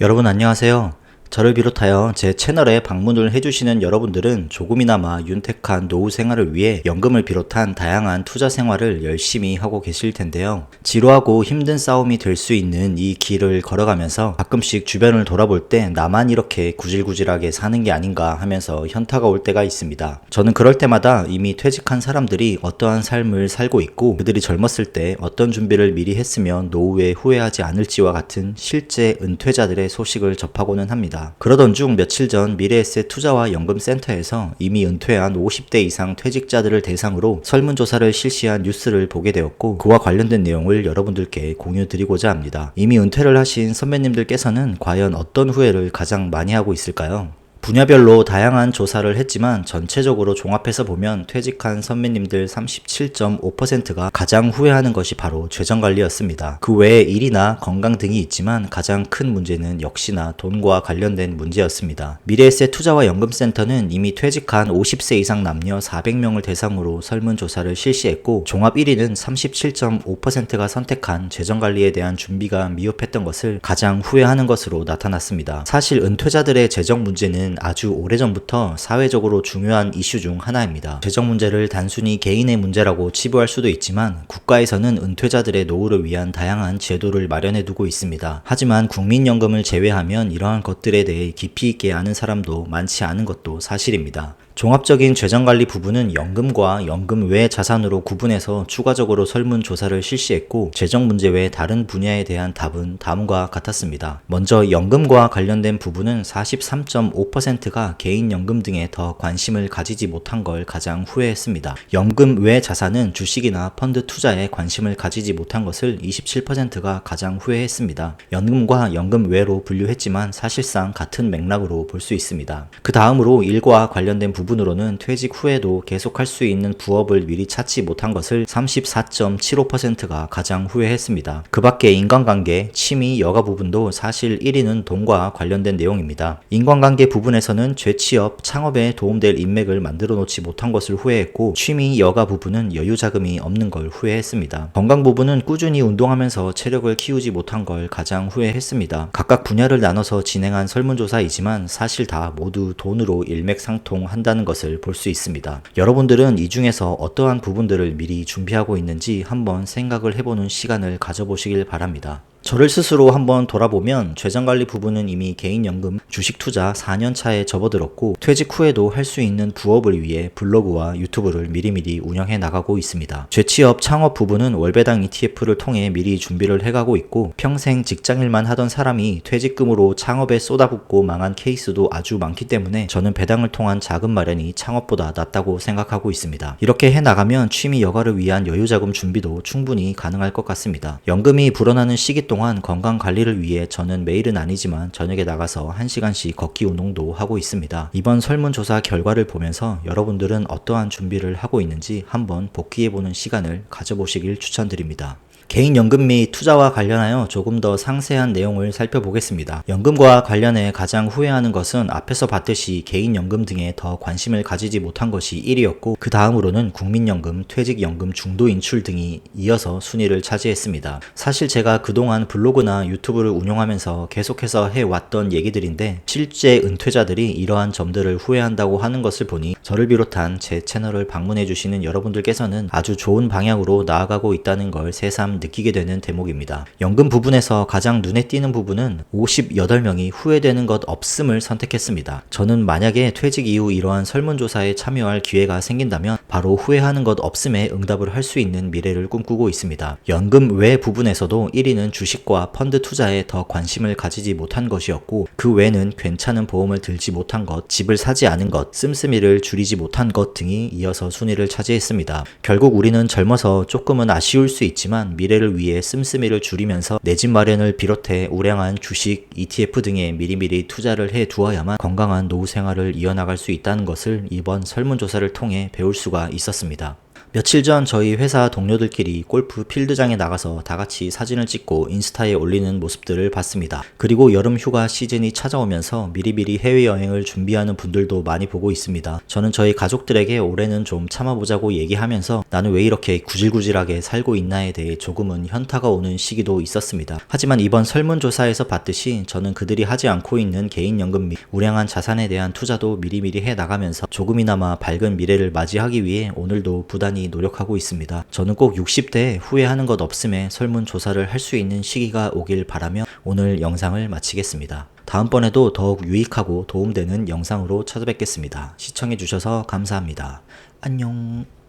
여러분 안녕하세요. 저를 비롯하여 제 채널에 방문을 해주시는 여러분들은 조금이나마 윤택한 노후 생활을 위해 연금을 비롯한 다양한 투자 생활을 열심히 하고 계실 텐데요. 지루하고 힘든 싸움이 될 수 있는 이 길을 걸어가면서 가끔씩 주변을 돌아볼 때 나만 이렇게 구질구질하게 사는 게 아닌가 하면서 현타가 올 때가 있습니다. 저는 그럴 때마다 이미 퇴직한 사람들이 어떠한 삶을 살고 있고 그들이 젊었을 때 어떤 준비를 미리 했으면 노후에 후회하지 않을지와 같은 실제 은퇴자들의 소식을 접하고는 합니다. 그러던 중 며칠 전 미래에셋 투자와 연금센터에서 이미 은퇴한 50대 이상 퇴직자들을 대상으로 설문조사를 실시한 뉴스를 보게 되었고 그와 관련된 내용을 여러분들께 공유드리고자 합니다. 이미 은퇴를 하신 선배님들께서는 과연 어떤 후회를 가장 많이 하고 있을까요? 분야별로 다양한 조사를 했지만 전체적으로 종합해서 보면 퇴직한 선배님들 37.5%가 가장 후회하는 것이 바로 재정관리였습니다. 그 외에 일이나 건강 등이 있지만 가장 큰 문제는 역시나 돈과 관련된 문제였습니다. 미래에셋 투자와 연금센터는 이미 퇴직한 50세 이상 남녀 400명을 대상으로 설문조사를 실시했고 종합 1위는 37.5%가 선택한 재정관리에 대한 준비가 미흡했던 것을 가장 후회하는 것으로 나타났습니다. 사실 은퇴자들의 재정 문제는 아주 오래전부터 사회적으로 중요한 이슈 중 하나입니다. 재정 문제를 단순히 개인의 문제라고 치부할 수도 있지만 국가에서는 은퇴자들의 노후를 위한 다양한 제도를 마련해 두고 있습니다. 하지만 국민연금을 제외하면 이러한 것들에 대해 깊이 있게 아는 사람도 많지 않은 것도 사실입니다. 종합적인 재정관리 부분은 연금과 연금 외 자산으로 구분해서 추가적으로 설문조사를 실시했고 재정 문제 외 다른 분야에 대한 답은 다음과 같았습니다. 먼저 연금과 관련된 부분은 43.5%가 개인연금 등에 더 관심을 가지지 못한 걸 가장 후회했습니다. 연금 외 자산은 주식이나 펀드 투자에 관심을 가지지 못한 것을 27%가 가장 후회했습니다. 연금과 연금 외로 분류했지만 사실상 같은 맥락으로 볼 수 있습니다. 그 다음으로 일과 관련된 부분으로는 퇴직 후에도 계속할 수 있는 부업을 미리 찾지 못한 것을 34.75%가 가장 후회했습니다. 그 밖에 인간관계, 취미, 여가 부분도 사실 1위는 돈과 관련된 내용입니다. 인간관계 부분에서는 재취업, 창업에 도움될 인맥을 만들어 놓지 못한 것을 후회했고 취미, 여가 부분은 여유 자금이 없는 걸 후회했습니다. 건강 부분은 꾸준히 운동하면서 체력을 키우지 못한 걸 가장 후회했습니다. 각각 분야를 나눠서 진행한 설문조사이지만 사실 다 모두 돈으로 일맥상통한다는 것을 볼 수 있습니다. 여러분들은 이 중에서 어떠한 부분들을 미리 준비하고 있는지 한번 생각을 해보는 시간을 가져보시길 바랍니다. 저를 스스로 한번 돌아보면 재정관리 부분은 이미 개인연금, 주식투자 4년 차에 접어들었고 퇴직 후에도 할 수 있는 부업을 위해 블로그와 유튜브를 미리미리 운영해 나가고 있습니다. 재취업, 창업 부분은 월배당 ETF를 통해 미리 준비를 해가고 있고 평생 직장일만 하던 사람이 퇴직금으로 창업에 쏟아붓고 망한 케이스도 아주 많기 때문에 저는 배당을 통한 자금 마련이 창업보다 낫다고 생각하고 있습니다. 이렇게 해나가면 취미 여가를 위한 여유자금 준비도 충분히 가능할 것 같습니다. 연금이 불어나는 시기 동안 건강 관리를 위해 저는 매일은 아니지만 저녁에 나가서 1시간씩 걷기 운동도 하고 있습니다. 이번 설문조사 결과를 보면서 여러분들은 어떠한 준비를 하고 있는지 한번 복귀해보는 시간을 가져보시길 추천드립니다. 개인연금 및 투자와 관련하여 조금 더 상세한 내용을 살펴보겠습니다. 연금과 관련해 가장 후회하는 것은 앞에서 봤듯이 개인연금 등에 더 관심을 가지지 못한 것이 1위였고 그 다음으로는 국민연금, 퇴직연금 중도 인출 등이 이어서 순위를 차지했습니다. 사실 제가 그동안 블로그나 유튜브를 운영하면서 계속해서 해왔던 얘기들인데 실제 은퇴자들이 이러한 점들을 후회한다고 하는 것을 보니 저를 비롯한 제 채널을 방문해주시는 여러분들께서는 아주 좋은 방향으로 나아가고 있다는 걸 새삼 느끼게 되는 대목입니다. 연금 부분에서 가장 눈에 띄는 부분은 58명이 후회되는 것 없음을 선택했습니다. 저는 만약에 퇴직 이후 이러한 설문조사에 참여할 기회가 생긴다면 바로 후회하는 것 없음에 응답을 할 수 있는 미래를 꿈꾸고 있습니다. 연금 외 부분에서도 1위는 주식과 펀드 투자에 더 관심을 가지지 못한 것이었고 그 외는 괜찮은 보험을 들지 못한 것, 집을 사지 않은 것, 씀씀이를 줄이지 못한 것 등이 이어서 순위를 차지했습니다. 결국 우리는 젊어서 조금은 아쉬울 수 있지만 미래를 위해 씀씀이를 줄이면서 내 집 마련을 비롯해 우량한 주식, ETF 등에 미리미리 투자를 해 두어야만 건강한 노후 생활을 이어나갈 수 있다는 것을 이번 설문조사를 통해 배울 수가 있었습니다. 며칠 전 저희 회사 동료들끼리 골프 필드장에 나가서 다 같이 사진을 찍고 인스타에 올리는 모습들을 봤습니다. 그리고 여름 휴가 시즌이 찾아오면서 미리미리 해외여행을 준비하는 분들도 많이 보고 있습니다. 저는 저희 가족들에게 올해는 좀 참아보자고 얘기하면서 나는 왜 이렇게 구질구질하게 살고 있나에 대해 조금은 현타가 오는 시기도 있었습니다. 하지만 이번 설문조사에서 봤듯이 저는 그들이 하지 않고 있는 개인연금 및 우량한 자산에 대한 투자도 미리미리 해나가면서 조금이나마 밝은 미래를 맞이하기 위해 오늘도 부단히 노력하고 있습니다. 저는 꼭 60대에 후회하는 것 없음에 설문조사를 할 수 있는 시기가 오길 바라며 오늘 영상을 마치겠습니다. 다음번에도 더욱 유익하고 도움되는 영상으로 찾아뵙겠습니다. 시청해주셔서 감사합니다. 안녕.